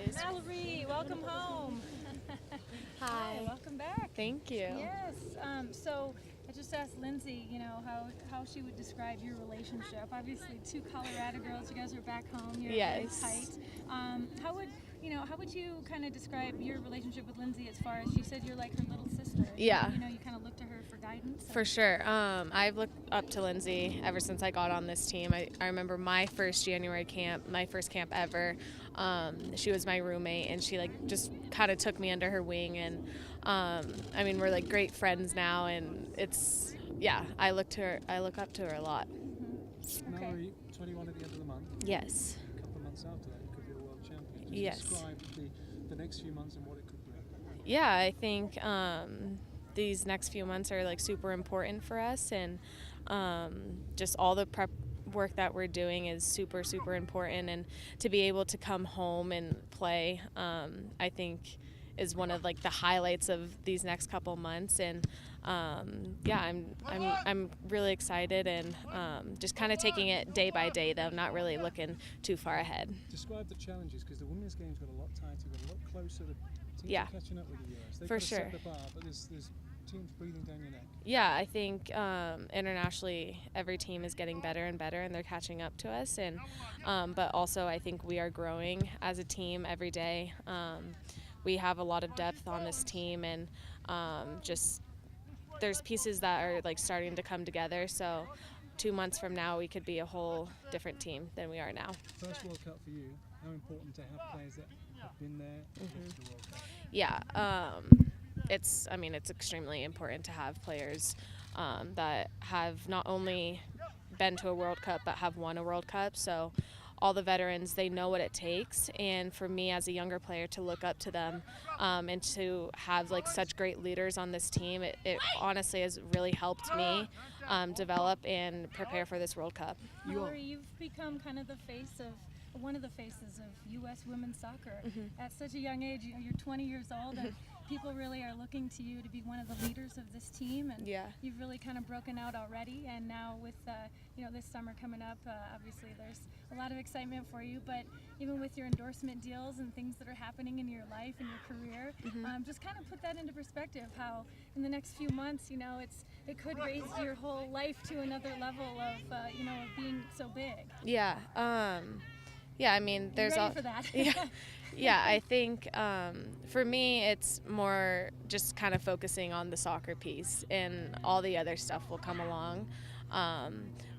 guys. Mallory, welcome home. Hi. Welcome back. Thank you. Yes. So I just asked Lindsay, how she would describe your relationship. Obviously, two Colorado girls. You guys are back home. You're very tight. How would you kind of describe your relationship with Lindsay as far as you said you're like her little sister? Yeah. You kind of look to her for guidance. For sure. I've looked up to Lindsay ever since I got on this team. I remember my first January camp, my first camp ever. She was my roommate, and she just kind of took me under her wing. And we're like great friends now, and I look up to her a lot. Mm-hmm. Okay. Mallory, 21 at the end of the month. Yes. A couple of months after that, you could be a world champion. Just Yes. describe the next few months and what it could bring. Yeah, I think these next few months are super important for us, and just all the prep work that we're doing is super, super important. And to be able to come home and play, I think is one of the highlights of these next couple months. And I'm really excited, and just kind of taking it day by day, though, not really looking too far ahead. Describe the challenges, because the women's game's got a lot tighter, got a lot closer. The teams Yeah. are catching up with the US. They've For got to sure. set the bar, but there's teams breathing down your neck. Yeah, I think internationally every team is getting better and better, and they're catching up to us. And but also I think we are growing as a team every day. We have a lot of depth on this team, and just there's pieces that are starting to come together. So 2 months from now we could be a whole different team than we are now. First World Cup for you. How important to have players that have been there to get to the World Cup? Yeah, it's extremely important to have players that have not only been to a World Cup but have won a World Cup. So all the veterans, they know what it takes, and for me as a younger player to look up to them and to have such great leaders on this team, it honestly has really helped me develop and prepare for this World Cup. Mallory, you've become kind of one of the faces of U.S. women's soccer. Mm-hmm. At such a young age, you're 20 years old, and people really are looking to you to be one of the leaders of this team. And Yeah. you've really kind of broken out already. And now with this summer coming up, obviously there's a lot of excitement for you. But even with your endorsement deals and things that are happening in your life and your career, just kind of put that into perspective. How in the next few months, it could raise your whole life to another level of being so big. Yeah. There's ready for that? Yeah, I think for me it's more just kind of focusing on the soccer piece, and all the other stuff will come along.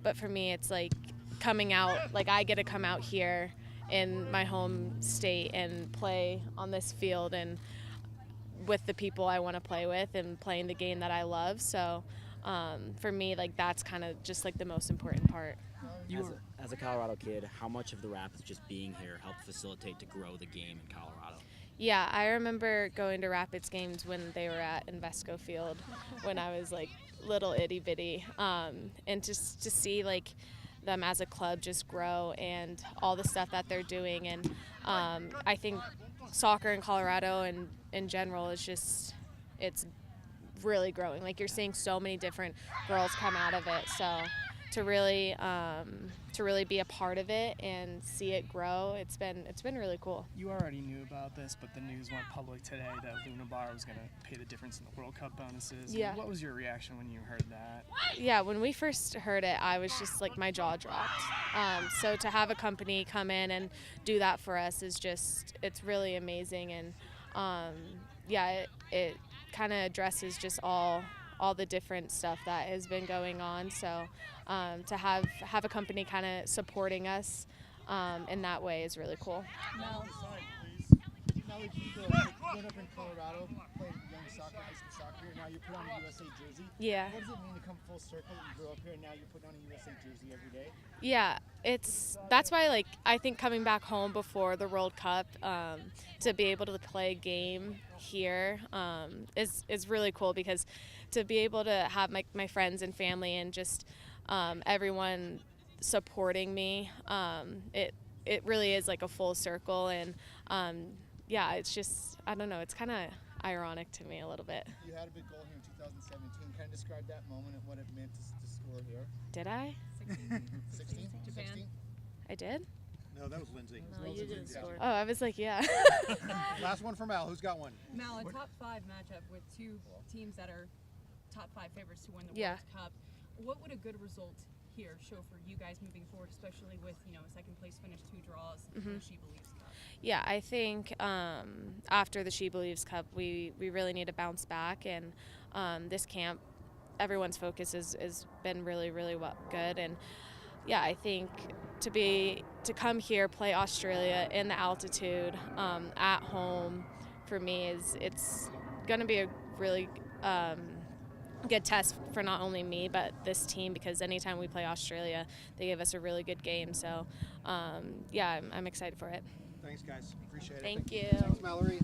But for me it's coming out, I get to come out here in my home state and play on this field and with the people I want to play with and playing the game that I love. So for me, that's kind of just the most important part. As a Colorado kid, how much of the Rapids just being here helped facilitate to grow the game in Colorado? Yeah, I remember going to Rapids games when they were at Invesco Field when I was little itty bitty, and just to see them as a club just grow and all the stuff that they're doing. And I think soccer in Colorado and in general is it's really growing. You're seeing so many different girls come out of it. So to really be a part of it and see it grow, it's been really cool. You already knew about this, but the news went public today that Luna Bar was going to pay the difference in the World Cup bonuses. Yeah. What was your reaction when you heard that? Yeah, when we first heard it, I was just my jaw dropped. So to have a company come in and do that for us is it's really amazing. And it kind of addresses just all the different stuff that has been going on. So to have a company kind of supporting us in that way is really cool. Mallory Pugh, growing up in Colorado, played young soccer, high school soccer, and now you put on a USA jersey. Yeah. What does it mean to come full circle? You grew up here, and now you put on a USA jersey every day. Yeah, that's why I think coming back home before the World Cup to be able to play a game here is really cool, because to be able to have my friends and family and just everyone supporting me, it really is a full circle. And it's just, I don't know, it's kind of ironic to me a little bit. You had a big goal here in 2017. Kind of describe that moment and what it meant to score here. Did I? 16? Japan. 16? I did? No, that was Lindsay. No, you didn't Yeah. score. Oh, I was like, yeah. Last one for Mal. Who's got one? Mal, a top 5 matchup with 2 teams that are top 5 favorites to win the Yeah. World Cup. What would a good result here show for you guys moving forward, especially with a second place finish, 2 draws in the She Believes Cup? Yeah, I think after the She Believes Cup, we really need to bounce back. And this camp, everyone's focus has been really, really good. And yeah, I think to come here, play Australia in the altitude at home, for me it's going to be a really good test for not only me but this team, because anytime we play Australia, they give us a really good game. So yeah, I'm excited for it. Thanks, guys. Appreciate it. Thank you. Thanks, Mallory.